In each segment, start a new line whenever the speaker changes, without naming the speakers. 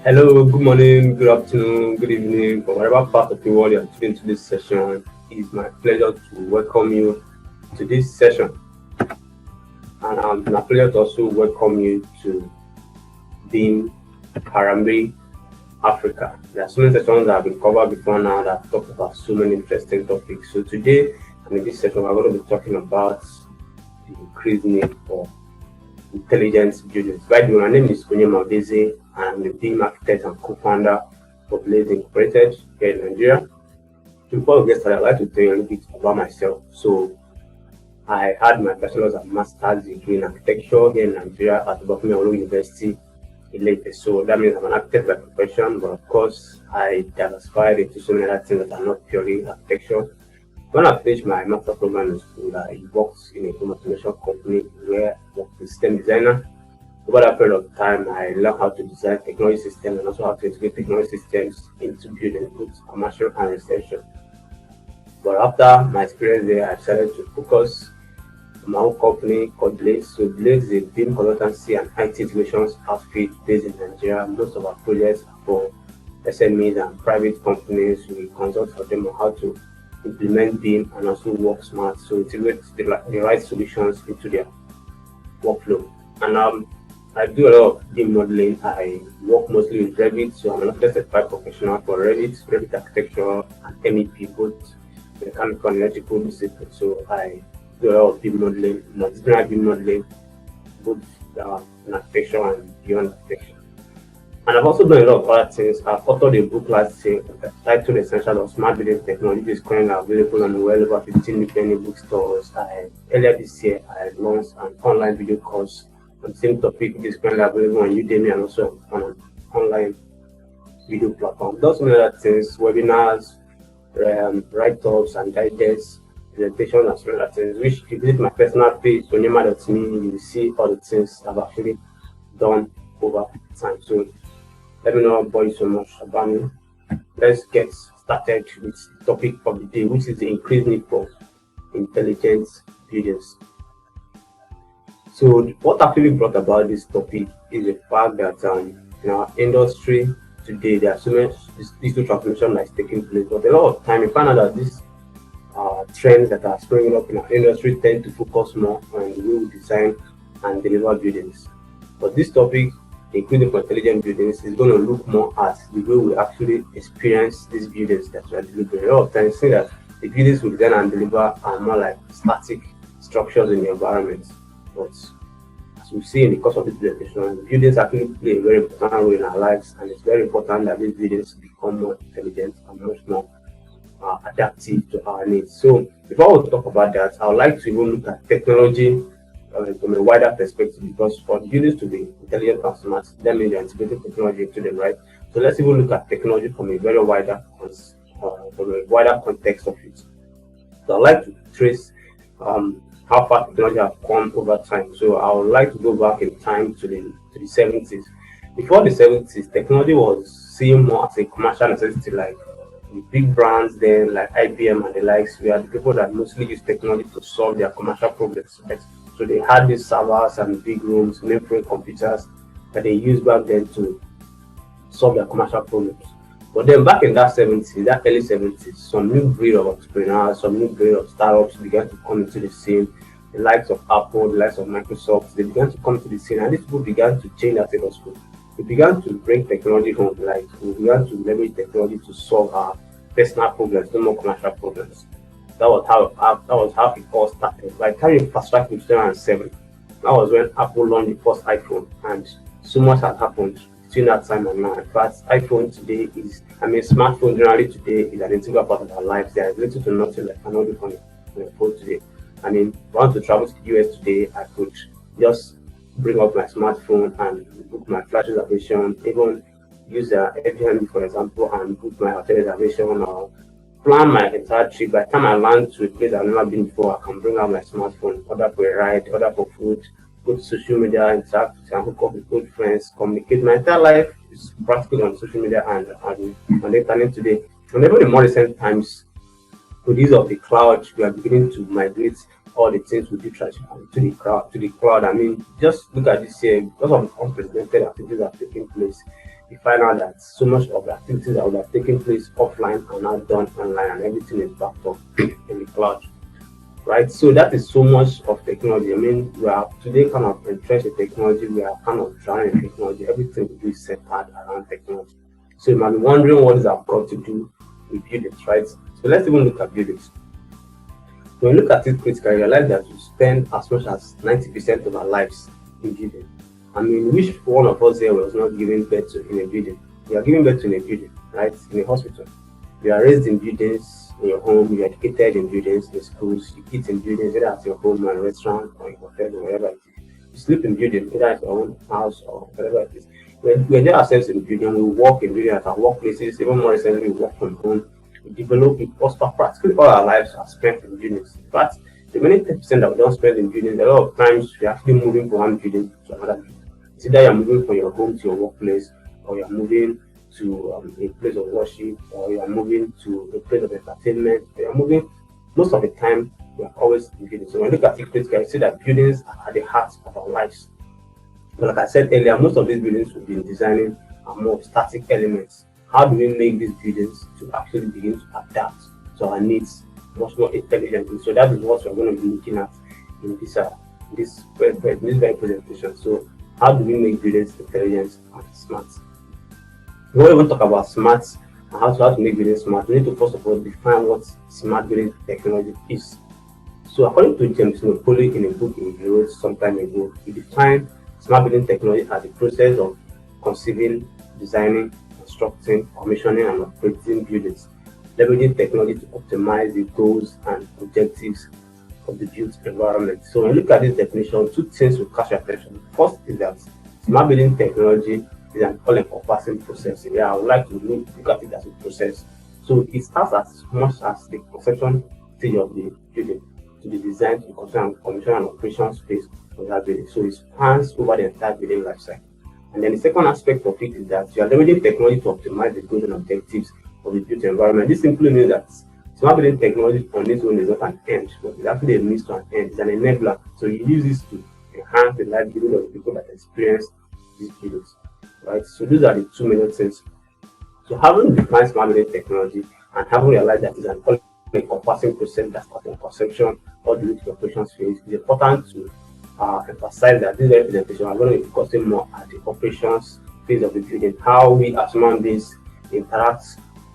Hello, good morning, good afternoon, good evening, from whatever part of the world you're tuning to this session. It's my pleasure to welcome you to this session, and it's my pleasure to also welcome you to being Harambe Africa. There are so many sessions that have been covered before now that have talked about so many interesting topics. So today, and in this session, we're going to be talking about the increased need for intelligence buildings. By the way, my name is Onyema Udeze, and I'm the team architect and co-founder of BIoT Incorporated here in Nigeria. Before we get started, I'd like to tell you a little bit about myself. So, I had my bachelor's and master's degree in architecture here in Nigeria at the University in Lagos. So that means I'm an architect by profession, but of course, I diversified into so many other things that are not purely architecture. When I finished my master program in school, I worked in a home automation company where I worked as a system designer. Over that period of time, I learned how to design technology systems and also how to integrate technology systems into building both commercial and residential. But after my experience there, I decided to focus on my own company called BIoT. So BIoT is a BIM consultancy and IT integrations outfit based in Nigeria. Most of our projects are for SMEs and private companies. We consult for them on how to implement BIM and also work smart, so integrate the right solutions into their workflow. And I do a lot of BIM modeling. I work mostly with Revit, so I'm an certified professional for Revit architecture and MEP, both mechanical and electrical discipline. So I do a lot of BIM modeling, multidisciplinary BIM modeling, both in architecture and beyond architecture. And I've also done a lot of other things. I've authored a book last year titled Essentials of Smart Building Technology. This is currently available on well over 15 different bookstores. Earlier this year, I launched an online video course on the same topic, which is currently available on Udemy and also on an online video platform. Those many other things, webinars, write-ups and digest presentations and so many other things, which if you visit my personal page, onyema.me, you will see all the things I've actually done over time. So let me not bore you so much about me. Let's get started with the topic of the day, which is the increased need for intelligent buildings. So what actually brought about this topic is the fact that in our industry today, there are so much digital transformation that is taking place. But a lot of time, you find out that these trends that are springing up in our industry tend to focus more on the way we design and deliver buildings. But this topic, including for intelligent buildings, is going to look more at the way we actually experience these buildings that we are delivering. A lot of times, see that the buildings we design and deliver are more like static structures in the environment. But as we see in the course of this presentation, buildings actually play a very important role in our lives, and it's very important that these buildings become more intelligent and much more adaptive to our needs. So before we talk about that, I would like to even look at technology from a wider perspective, because for the buildings to be intelligent and smart, that means they're integrating technology into them, right? So let's even look at technology from a very wider context of it. So I'd like to trace how far technology has come over time. So I would like to go back in time to the 70s. Before the 70s, technology was seen more as a commercial necessity, like the big brands then, like IBM and the likes, were the people that mostly use technology to solve their commercial problems, right? So they had these servers and big rooms, mainframe computers that they used back then to solve their commercial problems. But then back in that early 70s, some new breed of entrepreneurs, some new breed of startups began to come into the scene. The likes of Apple, the likes of Microsoft, they began to come to the scene, and these people began to change their status quo. We began to bring technology home, like we began to leverage technology to solve our personal problems, no more commercial problems. That was how it all started. By the time you fast track to 2007, that was when Apple launched the first iPhone, and so much has happened between that time and now. In fact, iPhone today smartphone generally today is an integral part of our lives. There is little to nothing like an audio on a phone today. I mean, if I want to travel to the US today, I could just bring up my smartphone and book my flight reservation, even use Airbnb, for example, and book my hotel reservation or plan my entire trip. By the time I land to a place I've never been before, I can bring out my smartphone, order for a ride, order for food, go to social media, interact and hook up with good friends, communicate. My entire life is practically on social media and on the internet today. And even in more recent times, with the use of the cloud, we are beginning to migrate all the things we do traditionally to the cloud. I mean, just look at this year, because of unprecedented activities that are taking place you find out that so much of the activities that would have taken place offline are now done online, and everything is backed up in the cloud. Right, so that is so much of technology. I mean, we are today kind of entrenched in technology, we are kind of drowning in technology, everything we do is centered around technology. So you might be wondering what is our got to do with BIoT, right? So let's even look at BIoT. When you look at it critically, you realize that we spend as much as 90% of our lives in building. I mean, which one of us here was not giving birth to in a building? We are giving birth to in a building, right? In a hospital. You are raised in buildings, in your home, you are educated in buildings, in schools, you eat in buildings, either at your home or a restaurant or in hotel or wherever it is. You sleep in buildings, either at your own house or wherever it is. We enjoy ourselves in buildings, we work in buildings at our workplaces, even more recently, we work from home. We develop, we prosper. Practically all our lives are spent in buildings. In fact, the many 10% that we don't spend in buildings, a lot of times we're actually moving from one building to another building. It's either you're moving from your home to your workplace, or you're moving to a place of worship, or you are moving to a place of entertainment, or you are moving. Most of the time, we are always in buildings. So when you look at it critically, you see that buildings are at the heart of our lives. But like I said earlier, most of these buildings we've been designing are more static elements. How do we make these buildings to actually begin to adapt to our needs much more intelligently? So that is what we're going to be looking at in this very presentation. So how do we make buildings intelligent and smart? When we want to talk about smart and how to make buildings smart, we need to first of all define what smart building technology is. So according to James Napoli in a book he wrote some time ago, he defined smart building technology as the process of conceiving, designing, constructing, commissioning, and operating buildings, leveraging technology to optimize the goals and objectives of the built environment. So when you look at this definition, two things will catch your attention. First is that smart building technology is an all-encompassing process. Yeah, I would like to look at it as a process. So it starts as much as the conception stage of the building, to the design, to the construction, commission, and operation space of that building. So it spans over the entire building life cycle. And then the second aspect of it is that you are leveraging technology to optimize the goals and objectives of the built environment. This simply means that smart building technology on its own is not an end, but it's actually a means to an end. It's an enabler. So you use this to enhance the livelihood of the people that experience these buildings. Right? So those are the two major things. So having defined smart building technology and having realized that it's an all-encompassing process that starts from conception all the way to the operations phase, it's important to emphasize that this presentation are going to be focusing more at the operations phase of the building, how we as human beings interact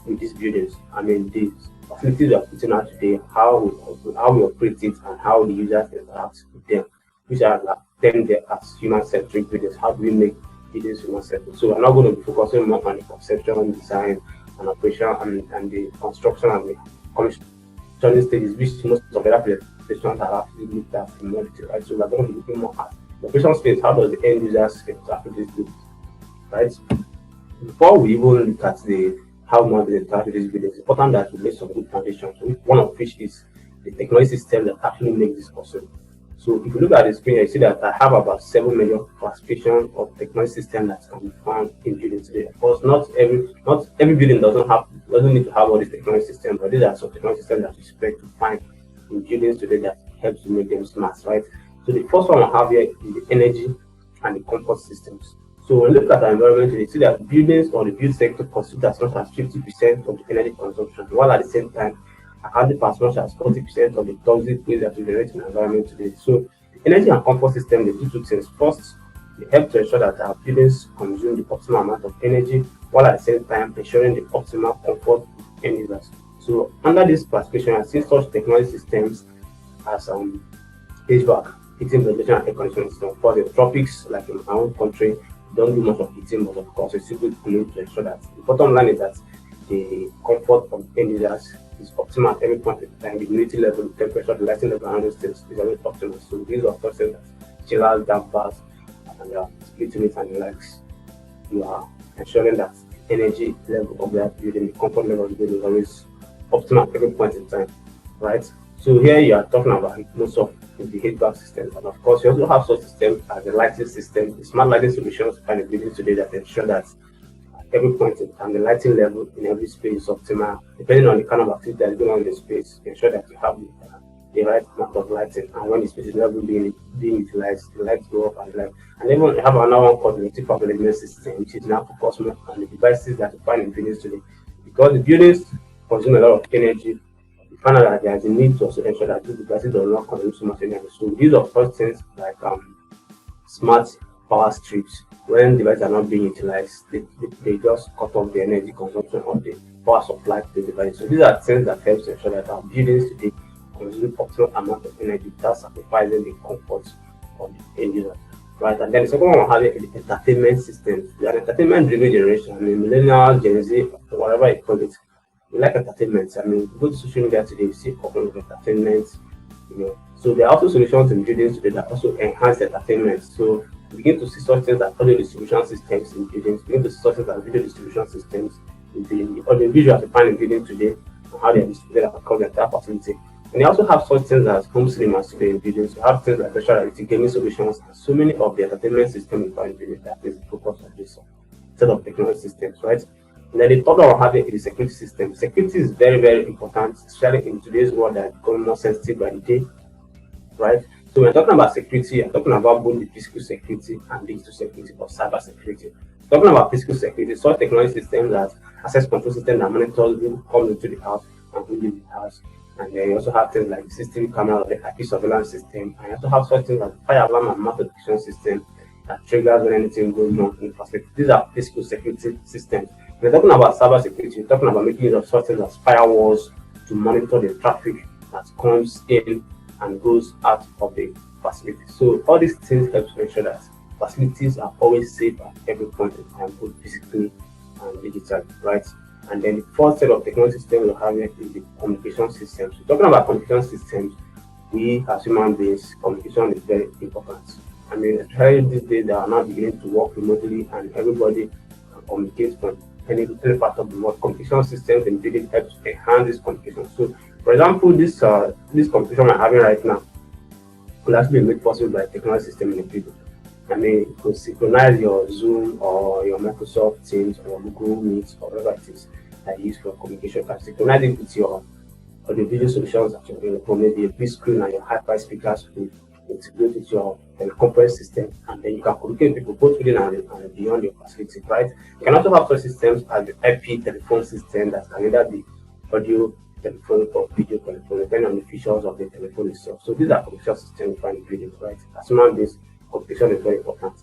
with these buildings. I mean, the facilities we are putting out today, how we operate it, and how the users interact with them, which are then there as human-centric buildings. How do we make buildings human-centric? So we're not going to be focusing more on the conception, design, and operation, and the construction and the commissioning stages, which most of the other presentations are actually looked at in more detail, right? So we're going to be looking more at the operation space. How does the end users interact with these buildings, right? Before we even look at how much they interact with these buildings, it's important that we lay some good foundations, one of which is the technology system that actually makes this possible. So if you look at the screen, you see that I have about 7 million classifications of technology systems that can be found in buildings today. Of course, not every building doesn't need to have all these technology systems, but these are some technology systems that we expect to find in buildings today that helps to make them smart, right? So the first one I have here is the energy and the comfort systems. So when you look at our environment, you see that buildings or the build sector constitute as much as 50% of the energy consumption, while at the same time accounting for as much as 40% of the toxic waste that we generate in the environment today. So the energy and comfort system, they do two things. First, they help to ensure that our buildings consume the optimal amount of energy, while at the same time ensuring the optimal comfort of end users. So under this classification, I see such technology systems as HVAC, heating, ventilation, and air conditioning system. For the tropics, like in our own country, don't do much of heating, but of course it's still good to ensure that the bottom line is that the comfort of end users is optimal at every point in time. The humidity level, the temperature, the lighting level, and those things is always optimal. So these are processes that chillers, dampers, and split units and the likes. You are ensuring that the energy level of that building, the comfort level of the building is always optimal at every point in time, right? So here you are talking about most of the HVAC systems, and of course you also have such systems as the lighting system, the smart lighting solutions find in buildings today that ensure that every point in time the lighting level in every space is optimal, depending on the kind of activity that is going on in the space. Ensure that you have the right amount of lighting, and when the space is not being utilized, the lights go off and light. And then we have another one called the electrical management system, which is now focused more on the devices that you find in buildings today. Because the buildings consume a lot of energy, we find out that there is a need to also ensure that these devices do not consume so much energy. So these are first things like smart power strips. When devices are not being utilized, they just cut off the energy consumption of the power supply to the device. So these are things that help to ensure that our buildings today consume optimal amount of energy without sacrificing the comfort of the end user. Right, and then the second one having the entertainment systems. The entertainment driven generation, millennials, Gen Z, whatever you call it. We like entertainment. You go to social media today, you see couple of entertainment, So there are also solutions in buildings today that also enhance entertainment. So you begin to see such things as audio distribution systems in buildings, begin to see such things as video distribution systems in buildings. The audio visual you find in buildings today and how they are distributed across the entire facility. And they also have such things as home cinemas today in buildings. You have things like virtual reality gaming solutions, and so many of the entertainment systems you find in buildings that is the focus of this set of technology systems, right? And then the third one having is the security system. Security is very, very important, especially in today's world that is becoming more sensitive by the day, right? So we're talking about security, I'm talking about both the physical security and digital security or cyber security. Talking about physical security, such technology systems as access control system that monitors who comes into the house and who leaves the house. And then you also have things like the CCTV camera or the IP surveillance system. And you also have such things like fire alarm and mass detection system that triggers when anything goes wrong in the facility. These are physical security systems. We're talking about cyber security, we're talking about making use of such things as firewalls to monitor the traffic that comes in and goes out of the facility. So all these things help to ensure that facilities are always safe at every point in time, both physically and digitally, right? And then the fourth set of technology systems we have here is the communication systems. So talking about communication systems, we as human beings, communication is very important. Especially these days they are now beginning to work remotely and everybody can communicate from any part of the world. Communication systems in building helps to enhance this communication. So for example, this communication we're having right now could actually be made possible by a technology system in the building. You could synchronize your Zoom or your Microsoft Teams or Google Meet or whatever it is that you use for communication. You can synchronize it with your audio-video solutions that you're going to maybe a big screen and your hi-fi speakers will integrate with your conference system, and then you can communicate with people both within and beyond your facility, right? You can also have such systems as the IP telephone system that can either be audio telephone or video telephone, depending on the features of the telephone itself. So these are communication systems you find in buildings, right? As human beings, communication is very important.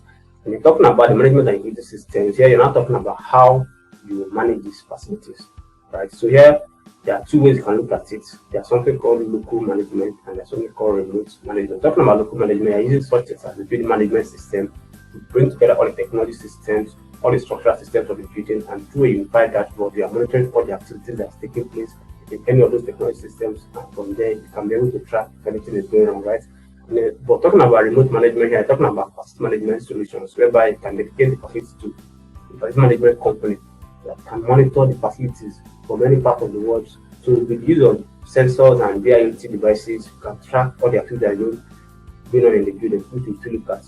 When you're talking about the management and utility systems, here you're not talking about how you manage these facilities, right? So here there are two ways you can look at it. There's something called local management and there's something called remote management. Talking about local management, you're using such as the building management system to bring together all the technology systems, all the structural systems of the building, and through a unified dashboard, you are monitoring all the activities that's taking place in any of those technology systems, and from there you can be able to track if anything is going on, right? But talking about remote management here, talking about facility management solutions, whereby you can dedicate the facility to a facility management company that can monitor the facilities from any part of the world. So with the use of sensors and BIoT devices, you can track all the activities that are going on in the building, which we will look at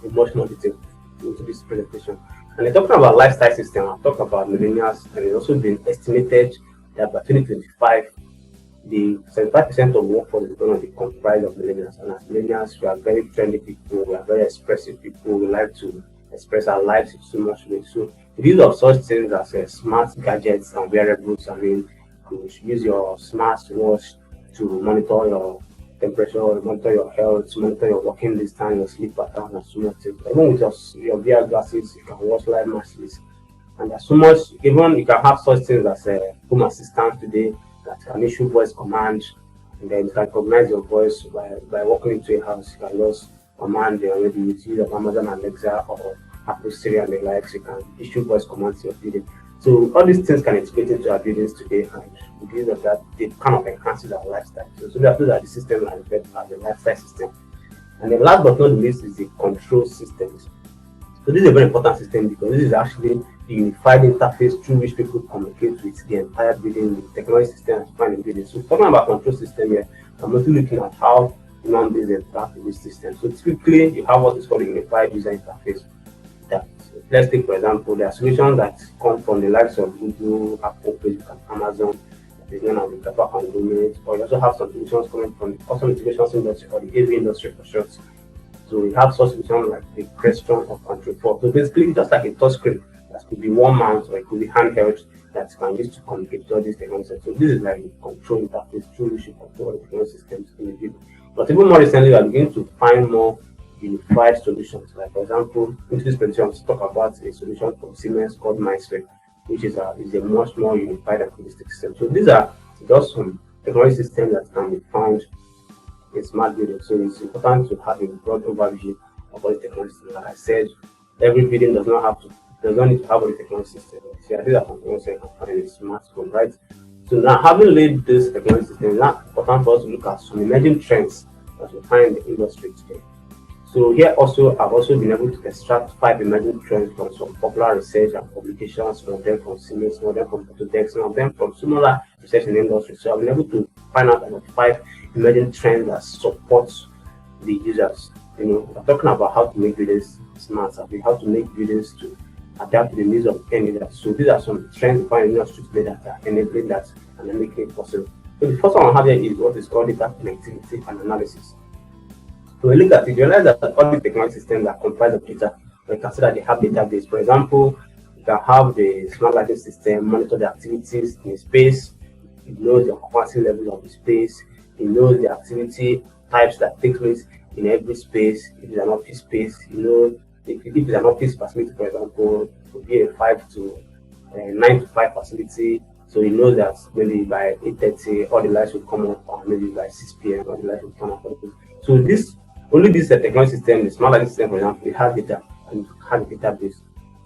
in much more detail into this presentation. And then talking about lifestyle system, I'll talk about millennials, and it's also been estimated that by 2025, the 75% of workforce is going to be comprised of millennials. And as millennials, we are very trendy people, we are very expressive people, we like to express our lives in so much way. So the use of such things as smart gadgets and wearables, you use your smart watch to monitor your temperature, monitor your health, monitor your walking distance, your sleep pattern, and so much things. Even with your VR glasses, you can watch live matches. And there's so much, even you can have such things as a home assistant today that can issue voice commands, and then you can recognize your voice by walking into a house. You can just command maybe with use of Amazon Alexa or Apple Siri and the likes. You can issue voice commands to your building. So all these things can integrate into our buildings today, and because of that, they kind of enhances our lifestyle. So those are the systems that are referred as the lifestyle system. And then last but not least is the control systems. So this is a very important system because this is actually the unified interface through which people communicate with the entire building, the technology system and find the building. So talking about control system here, I'm mostly looking at how human beings interact with this system. So typically you have what is called a unified user interface. Let's take for example, there are solutions that come from the likes of Google, Apple, Facebook, and Amazon. is known as the Kappa conglomerate, or you also have some solutions coming from the custom integrations industry or the AV industry for short. So we have such solutions like the Crestron or Control 4. So basically, just like a touchscreen, that could be one mount or it could be handheld that can use to communicate to all these technologies. So this is like a control interface through which you control the technology systems in the video. But even more recently, we are beginning to find more unified solutions. Like for example, in this presentation, let's talk about a solution from Siemens called MySpec, which is a much more unified and holistic system. So these are just some technology systems that can be found in smart building. So it's important to have a broad overview of all the technologies. Like I said, every building does not need to have all the technology systems. So these are some technologies you can find in a smartphone, right? So now, having laid this technology system, it's now important for us to look at some emerging trends that we find in the industry today. So here also, I've also been able to extract 5 emerging trends from some popular research and publications, some of them from Siemens, some of them from Udeze, some of them from similar research in the industry. So I've been able to find out about 5 emerging trends that support the users. We're talking about how to make buildings smarter, how to make buildings to adapt to the needs of end users. So these are some trends we find in the industry today that are enabling that and are making it possible. So the first one I have here is what is called data connectivity and analysis. So we look at it, you realize that all the technology systems are comprised of data. We can see that they have database. For example, you can have the smart lighting system monitor the activities in space. It knows the occupancy level of the space. It knows the activity types that take place in every space. If it's an office space, if it's an office facility, for example, it could be a 9 to 5 facility. So you know that maybe by 8:30 all the lights will come up, or maybe by 6 p.m. all the lights will come up. So only this technology system, the smart lighting system, for example, it has data and has a database.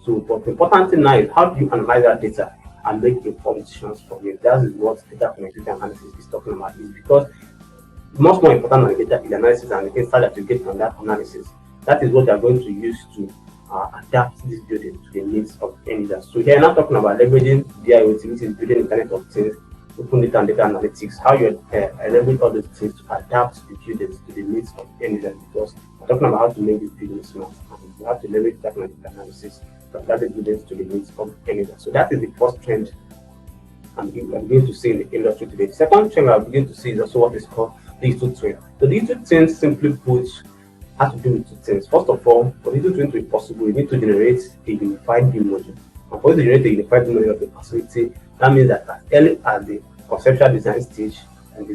So but the important thing now is how do you analyze that data and make informed decisions from it. That is what data connectivity analysis is talking about. Is because much more important than the data is analysis and the insight that you get from that analysis. That is what they are going to use to adapt this building to the needs of end users. So here I'm not talking about leveraging BIoT, which is building Internet of Things, open data and data analytics, how you enable all those things to adapt the buildings to the needs of end users, because we're talking about how to make this building smart. And you have to leverage data analysis to adapt the buildings to the needs of end users. So that is the first trend I'm beginning to see in the industry today. The second trend I'm beginning to see is also what is called digital twin. So digital twin, simply put, has to do with 2 things. First of all, for digital twin to be possible, you need to generate a unified view module. And for you to generate a unified view module of the facility, that means that as early as the conceptual design stage and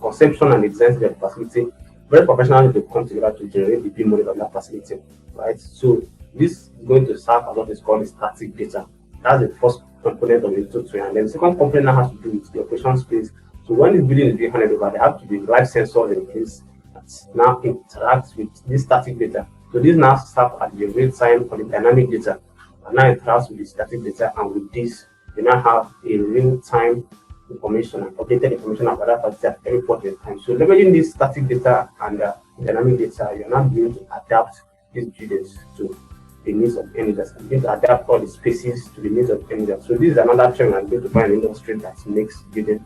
conception and the design stage of the facility, very professionals will come together to generate the view model of that facility, right? So this is going to serve as what is called the static data. That's the first component of the digital twin. And then the second component now has to do with the operation space. So when this building is being handed over, there have to be live sensors in place that now interact with this static data. So this now serves as the real time for the dynamic data, and now interacts with the static data, and with this, you now have a real time information and updated information about that facility at every point in time. So leveraging this static data and dynamic data, you're now going to adapt these buildings to the needs of end users, and going to adapt all the spaces to the needs of end users. So this is another trend I'm going to find in the industry that makes building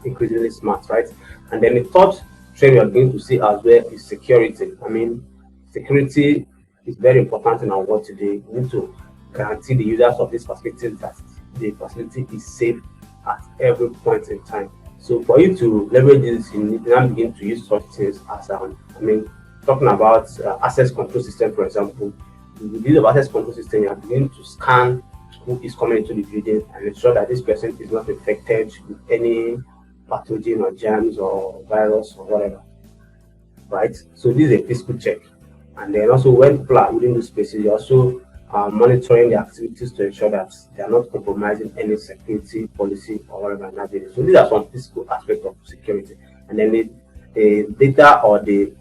increasingly smart, right? And then the third trend we are going to see as well is security. I mean, security is very important in our world today. We need to guarantee the users of this facility that the facility is safe at every point in time. So for you to leverage this, you need to begin to use such things as, talking about access control system, for example. With the use of access control system, you are beginning to scan who is coming into the building and ensure that this person is not infected with any pathogen or germs or virus or whatever, right? So this is a physical check. And then also when people are within those spaces, you're also monitoring the activities to ensure that they are not compromising any security policy or whatever in that building. So these are some physical aspects of security. And then the data or the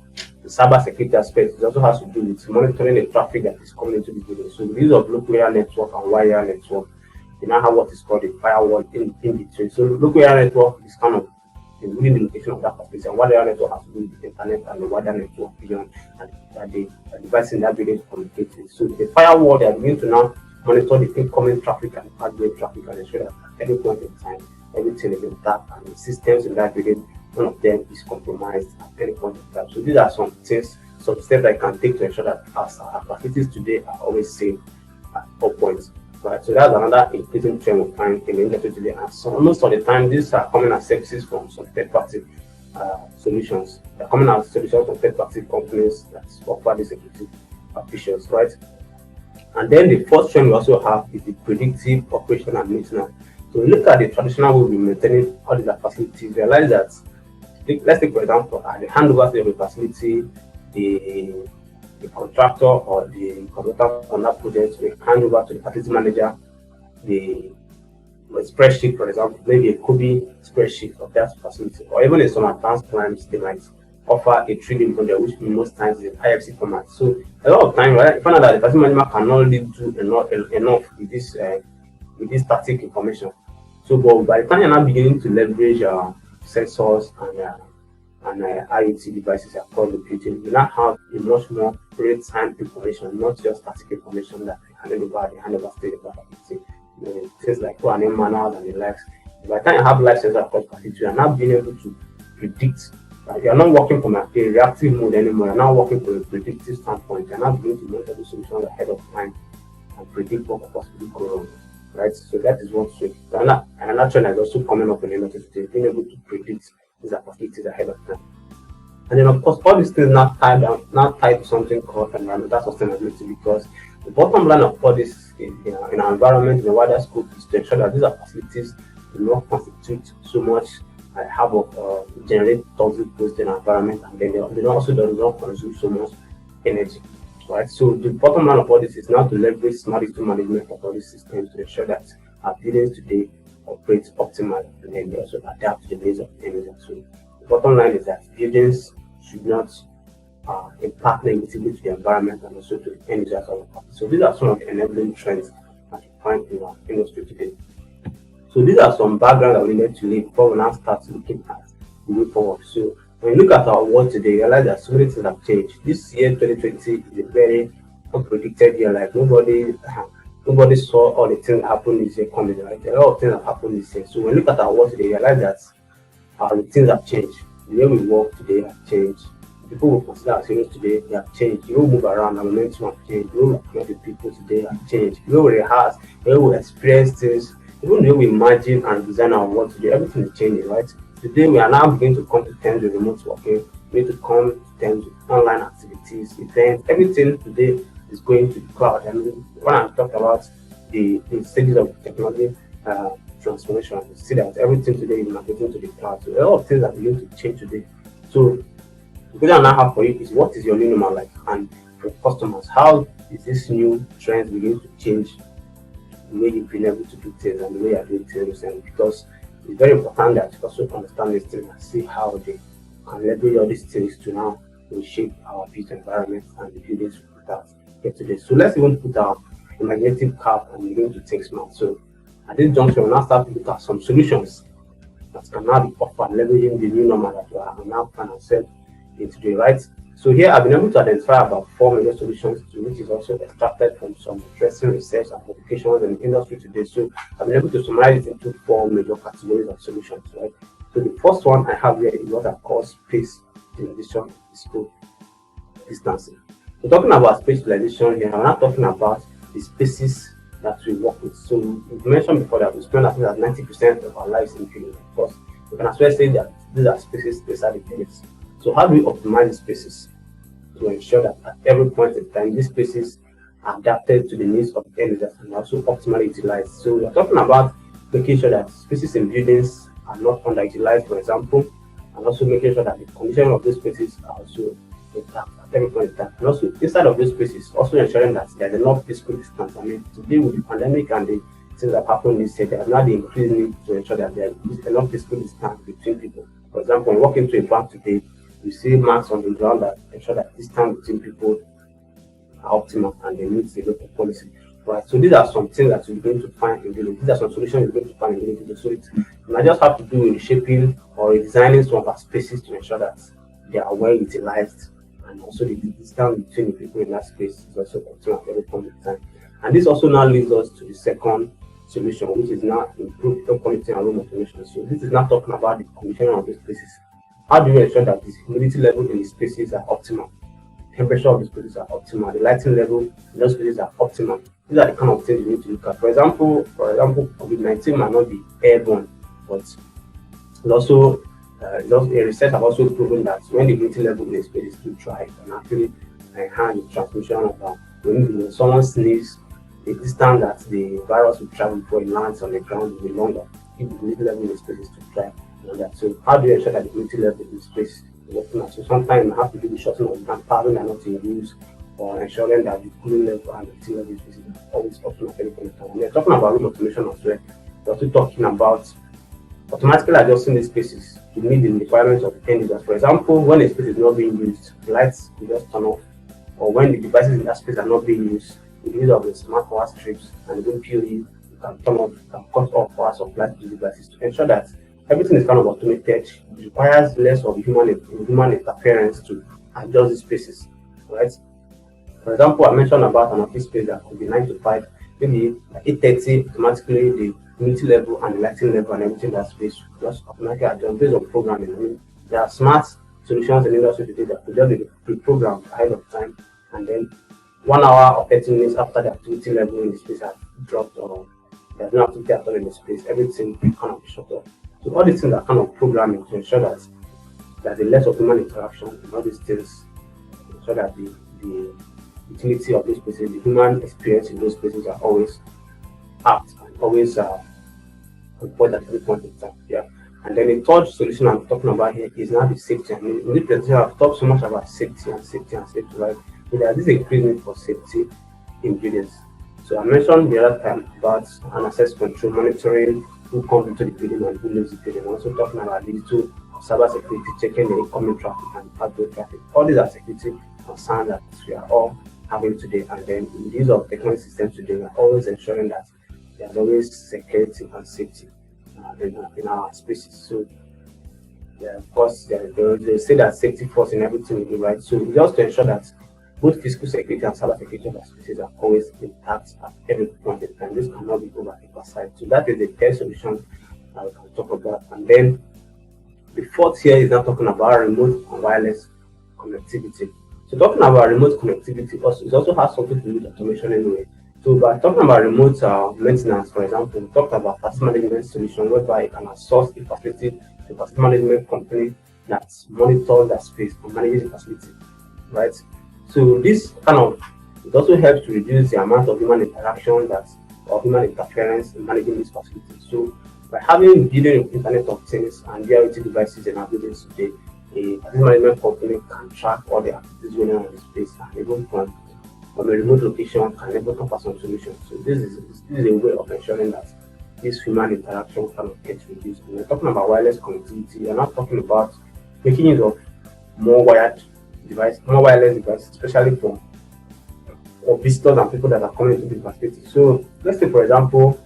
cyber security aspect also has to do with monitoring the traffic that is coming into the building. So the use of local area network and wide area network, you now have what is called a firewall in between. So local area network is kind of within the location of that facility, and wide area network has to do with the internet and the wider network beyond and the device in that building communicating. So the firewall, they are going to now monitor the incoming traffic and outgoing traffic and ensure that at any point in time everything is intact and the systems in that building, none of them is compromised at any point in time. So these are some things, some steps I can take to ensure that our facilities today are always safe at all points. right? So that's another increasing trend we find in the industry today. And so most of the time, these are coming as services from some third-party solutions. They're coming as solutions from third-party companies that offer these executive features, right? And then the fourth trend we also have is the predictive operation and maintenance. So we look at the traditional way we maintaining all these facilities, realize that, let's take for example, at the handover stage of the facility, the contractor or the consultant on that project will hand over to the facility manager the spreadsheet, for example, maybe a Kobe spreadsheet of that facility, or even in some advanced plans, they might offer a 3D model, which most times is in IFC format. So a lot of times, right, you find out that the facility manager cannot really do enough with this static information. So, but by the time you're now beginning to leverage sensors and IoT devices across the building, you now have a much more real-time information, not just static information that you handle over the handover stage of the facility. Things like Onyema and the likes. By the time you have live sensors across the facility, you are now being able to predict. You are not working from a reactive mode anymore. You are now working from a predictive standpoint. You are now beginning to monitor the solutions ahead of time and predict what could possibly go wrong. Right, so that is one trick. Another trend is also coming up in the industry today, being able to predict these opportunities ahead of time. And then, of course, all these things now tied to something called environmental sustainability, because the bottom line of all this in our environment, in the wider scope, is to ensure that these facilities do not constitute so much havoc or generate toxic waste in our environment, and then they also do not consume so much energy. Right, so the bottom line of all this is now to leverage smart digital management of all these systems to ensure that our buildings today operate optimally, and then they also adapt to the needs of the end user. So the bottom line is that buildings should not impact negatively to the environment and also to the end users of the property. So these are some of the enabling trends that you find in our industry today. So these are some background that we need to lay before we now start looking at the way forward. So when you look at our world today, you realize that so many things have changed. This year, 2020, is a very unpredicted year. Like nobody saw all the things that happened this year coming. Right? A lot of things have happened this year. So when you look at our world today, you realize that our routines have changed. The way we work today have changed. The people we consider as heroes today, they have changed. The way we move around, our momentum have changed. The way we connect with people today have changed. The way we rehearse, the way we experience things, even the way we imagine and design our world today, everything is changing, right? Today, we are now beginning to come to terms with remote working. We need to come to terms with online activities, events. Everything today is going to the cloud. I mean, when I talk about the stages of technology transformation, you see that everything today is migrating to the cloud. So a lot of things are beginning to change today. So the question I now have for you is, what is your new normal like? And for customers, how is this new trend beginning to change the way you've been able to do things and the way you're doing things recently? Because it's very important that you also understand these things and see how they can leverage all these things to now reshape our built environment and the buildings we put out here today. So let's even put our imaginative cap and begin to think smart. So at this juncture, we'll now start to look at some solutions that can now be offered, leveraging the new normal that we are now find ourselves in today, right? So here I've been able to identify about 4 major solutions, which is also extracted from some interesting research and publications in the industry today. So I've been able to summarize it into 4 major categories of solutions, right? So the first one I have here is what I call space utilization scope distancing. So talking about space utilization here, I'm not talking about the spaces that we work with. So we mentioned before that we spend as much as 90% of our lives in buildings. Of course, we can as well say that these are spaces inside the buildings. So how do we optimize the spaces to ensure that at every point in time, these spaces are adapted to the needs of the end users and also optimally utilized? So we're talking about making sure that spaces in buildings are not underutilized, for example, and also making sure that the condition of those spaces are also intact at every point in time. And also inside of those spaces, also ensuring that there's enough physical distance. I mean, to deal with the pandemic and the things that happened this year, there's now the increased need to ensure that there is enough physical distance between people. For example, when you walk into a bank today, you see marks on the ground that ensure that distance between people are optimal and they meet the local policy. Right. So these are some things that you're going to find in buildings. These are some solutions you're going to find in buildings. So it might just have to do with reshaping or redesigning some of our spaces to ensure that they are well utilized, and also the distance between the people in that space is also optimal at every point in time. And this also now leads us to the second solution, which is now improved air quality and room automation. So this is not talking about the condition of the spaces. How do you ensure that the humidity level in the spaces are optimal? temperature of the spaces are optimal, the lighting level in those spaces are optimal. These are the kind of things you need to look at. For example, COVID-19 might not be airborne, but it's also a research have also proven that when the humidity level in a space is too dry, it can actually enhance the transmission of when someone sneezes, the distance that the virus will travel before it lands on the ground will be longer if the humidity level in the space is too dry. So how do you ensure that the humidity level in the space is optimal? So sometimes you have to do the shortening of the pattern and not in use, or ensuring that the cooling level and the heating level is always optimal at any point in time. We are talking about room automation as well. We're also talking about automatically adjusting the spaces to meet the requirements of end users. For example, when a space is not being used, the lights will just turn off, or when the devices in that space are not being used, with the use of the smart power strips and the PoE, you can turn off, you can cut off power supply to the devices to ensure that everything is kind of automated. It requires less of human interference to adjust the spaces, right? For example, I mentioned about an office space that could be 9 to 5, maybe at 8:30, automatically the humidity level and the lighting level and everything in that space just automatically adjust based on programming. I mean, there are smart solutions in the industry today that could just be pre-programmed ahead of time, and then 1 hour or 30 minutes after the activity level in the space has dropped, or there's no activity at all in the space, everything kind of shut off. So all these things are kind of programming to ensure that there's a less of human interaction and all these things, ensure that the utility of those spaces, the human experience in those spaces are always apt and always important at every point in time. Yeah. And then the third solution I'm talking about here is now the safety. I mean, in this presentation, I've talked so much about safety, right? So there is increased need for safety in buildings. So I mentioned the other time about an access control monitoring who comes into the building and who leaves the building. I'm also talking about these two cyber security, checking the incoming traffic and outgoing traffic. All these are security concerns that we are all having today. And then in the use of technology systems today, we are always ensuring that there's always security and safety in our spaces. So yeah, of course, they say that safety first in everything we do, right? So just to ensure that both physical security and cyber security of our spaces are always intact at every point in time. This cannot be overemphasized. So that is the third solution that we can talk about. And then the fourth here is now talking about remote and wireless connectivity. So talking about remote connectivity it also has something to do with automation anyway. So by talking about remote maintenance, for example, we talked about facility management solution whereby you can outsource the facility to a facility management company that monitors that space and manages the facility, right? So this kind of it also helps to reduce the amount of human interaction or human interference in managing these facilities. So by having building Internet of Things and BIoT devices in our buildings today, a facility management company can track all the activities going on in the space and even from a remote location can even offer some solutions. So this is a way of ensuring that this human interaction kind of gets reduced. When we're talking about wireless connectivity, we're not talking about making use of more wireless devices, especially for visitors and people that are coming to the facility. So let's say, for example,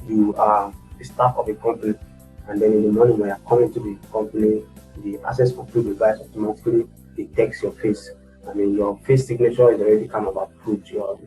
you are the staff of a company, and then in the morning when you're coming to the company, the access control device automatically detects your face. I mean, your face signature is already kind of approved. You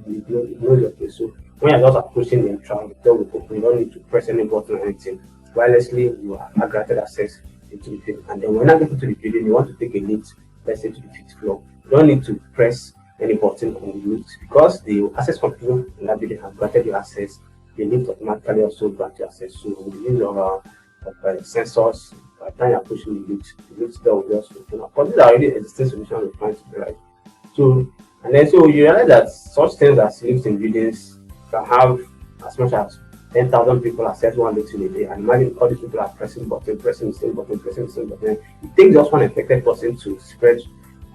know your face. So when you're just approaching the entrance, the door will open. You don't need to press any button or anything. Wirelessly, you are granted access into the building. And then when you get into the building, you want to take a lift, let's say to the 5th floor. You don't need to press any button on the lift because the access control in that building has granted you access. The lift automatically also grants you access. So with the use of sensors, by the time you're pushing the lift door will just open up. But these are already existing solutions we're trying to do, right? So you realize that such things as lifts in buildings can have as much as 10,000 people access one lift in a day. And imagine all these people are pressing the same button. It takes just one infected person to spread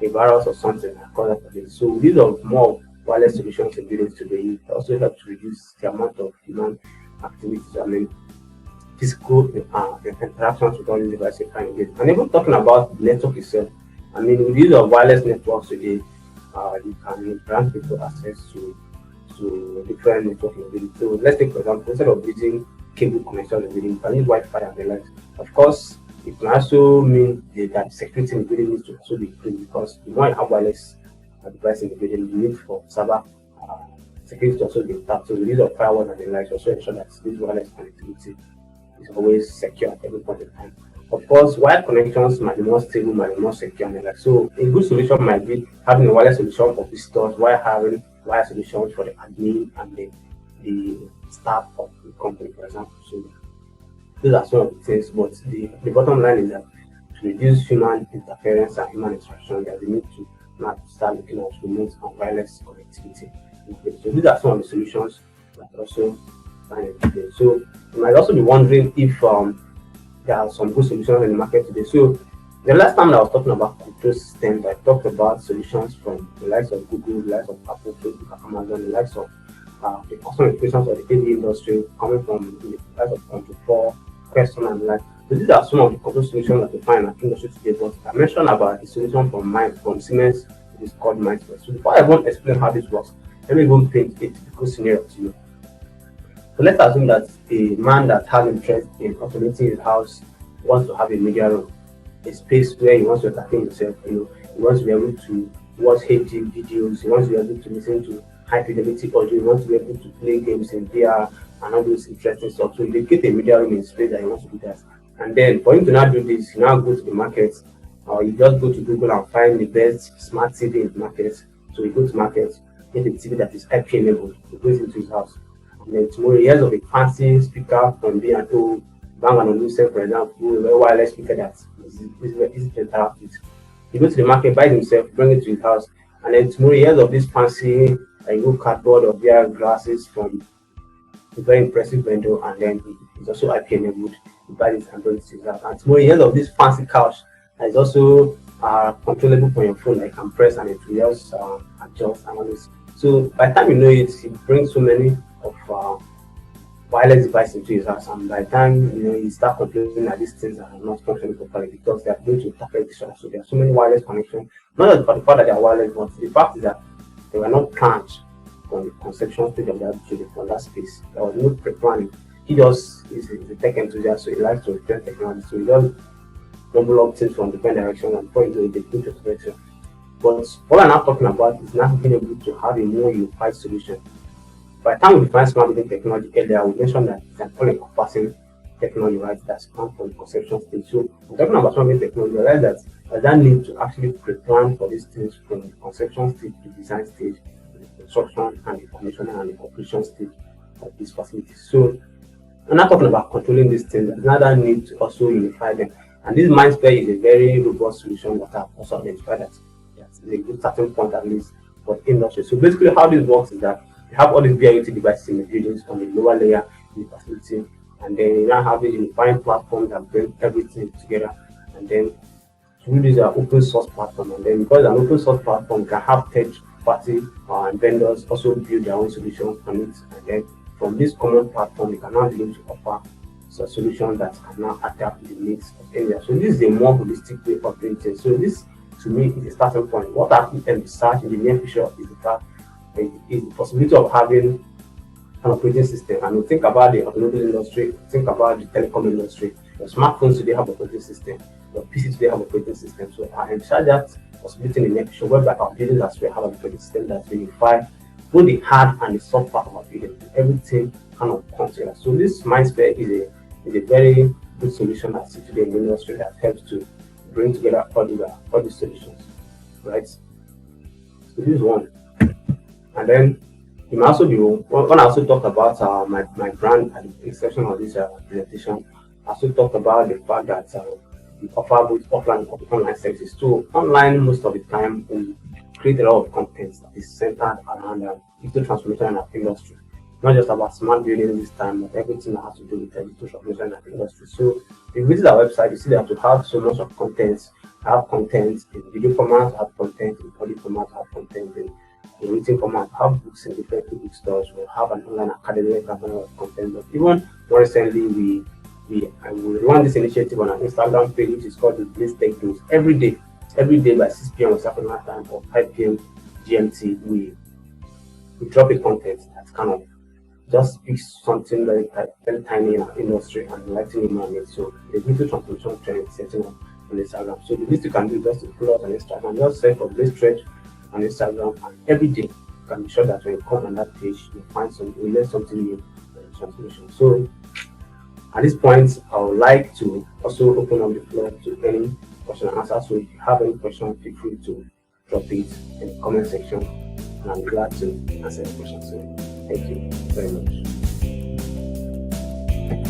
a virus or something across that place. So these are more wireless solutions in buildings today. It also helps to reduce the amount of human activities. I mean, physical interactions with all these devices kind of get. And even talking about the network itself, I mean, with the use of wireless networks today, you can grant people access to different networking buildings. So let's take, for example, instead of using cable connection in the building, you can use Wi-Fi and the likes. Of course, it can also mean that security in the building needs to also be increased because the more you have wireless device in the building, the need for server security to also be tapped. So the use of firewall and the likes also ensure that this wireless connectivity is always secure at every point in time. Of course, wired connections might be more stable, might be more secure. And like, so a good solution might be having a wireless solution for visitors while having wired solutions for the admin and the staff of the company, for example. So those are some of the things, but the bottom line is that to reduce human interference and human interaction, there's a need to now start looking at remote and wireless connectivity. So these are some of the solutions that also find today. So you might also be wondering if there are some good solutions in the market today. So the last time I was talking about control systems, I talked about solutions from the likes of Google, the likes of Apple, Facebook, Amazon, the likes of the customer applications of the AV industry coming from the likes of Control 4, Question and the like. So these are some of the control solutions that we find in our industry today. But I mentioned about the solution from Siemens, which is called Mindsphere. So before I want to explain how this works, let me even paint a typical scenario to you. So let's assume that a man that has interest in automating his house wants to have a media room, a space where he wants to entertain himself. He wants to be able to watch HD videos. He wants to be able to listen to high fidelity audio. He wants to be able to play games in VR and all those interesting stuff. So he dedicates a media room in space that he wants to do that. And then for him to now do this, you now go to the market, or you just go to Google and find the best smart TV in the market. So you go to market, get a TV that is IP enabled. He goes into his house. And then tomorrow he hears of a fancy speaker from BIoT, Bang & Olufsen, for example, a wireless speaker that is easy to interact with. He goes to the market, buys himself, bring it to his house, and then tomorrow he hears of this fancy cardboard or VR glasses from a very impressive vendor, and then he's also IP enabled. He buys it and brings it to his house. And tomorrow he hears of this fancy couch that is also controllable from your phone, like you can press and it will just adjust and all this. So by the time you know it, he brings so many of wireless devices into his house, and by the time you start complaining that these things are not functioning properly because they are going to interfere with each other. So there are so many wireless connections. Not just for the fact that they are wireless, but the fact is that they were not planned from the conception stage of that from that space. There was no pre-planning. He just is a tech enthusiast, so he likes to explain technology. So he just double up things from different directions and point to the future direction. But what I'm now talking about is not being able to have a more unified solution. By the time we define smart building technology earlier, we mentioned that it's an all-encompassing technology, right? That's come from the conception stage. So we're talking about smart building technology, we realize that there's that need to actually pre-plan for these things from the conception stage to design stage, the construction and the commissioning and the operation stage of these facilities. So we're not talking about controlling these things. There's another need to also unify them. And this Mindsphere is a very robust solution that I've also identified that is a good starting point at least for the industry. So basically how this works is that you have all these BIoT devices in the buildings on the lower layer in the facility, and then you now have a unifying platform that brings everything together. And then through this open source platform, and then because an open source platform can have third party vendors also build their own solutions on it, and then from this common platform you can now begin to offer a solution that can now adapt to the needs of area. So this is a more holistic way of doing things. So this to me is a starting point. What I can envisage in the near future is the fact is the possibility of having an operating system. And we think about the automobile industry, think about the telecom industry. Your smartphones today have operating system, your PC today have operating system. So I envisage that possibility in the near future, whereby our buildings as well have an operating system that will unify both the hard and the soft part of our building. Everything kind of comes together. So this Mindsphere is a very good solution that sits today in the industry that helps to bring together all these solutions, right? So this is one. And then you might also be, when I also talked about my brand at the section of this presentation, I also talked about the fact that we offer both offline and online services. So online, most of the time, we create a lot of content that is centered around digital transformation in our industry. Not just about smart building this time, but everything that has to do with digital transformation in our industry. So if you visit our website, you see that we have so much of content. I have content in video format, I have content in audio format, I have content in written format, I have books in different bookstores, we have an online academy with a lot of content. But even more recently, we run this initiative on our Instagram page, which is called the Blaze Tech News. Every day by 6 p.m. West African time or 5 p.m. GMT, we drop a content that kind of just speaks something very tiny in our industry and lightening in it. So the digital transformation trend is setting up on Instagram. So the least you can do is just to follow us on Instagram, just search for Blaze Trade on Instagram, and every day you can be sure that when you come on that page, you learn something new in transformation. So At this point, I would like to also open up the floor to any question and answer. So if you have any question, feel free to drop it in the comment section, and I'm glad to answer the question. So thank you very much.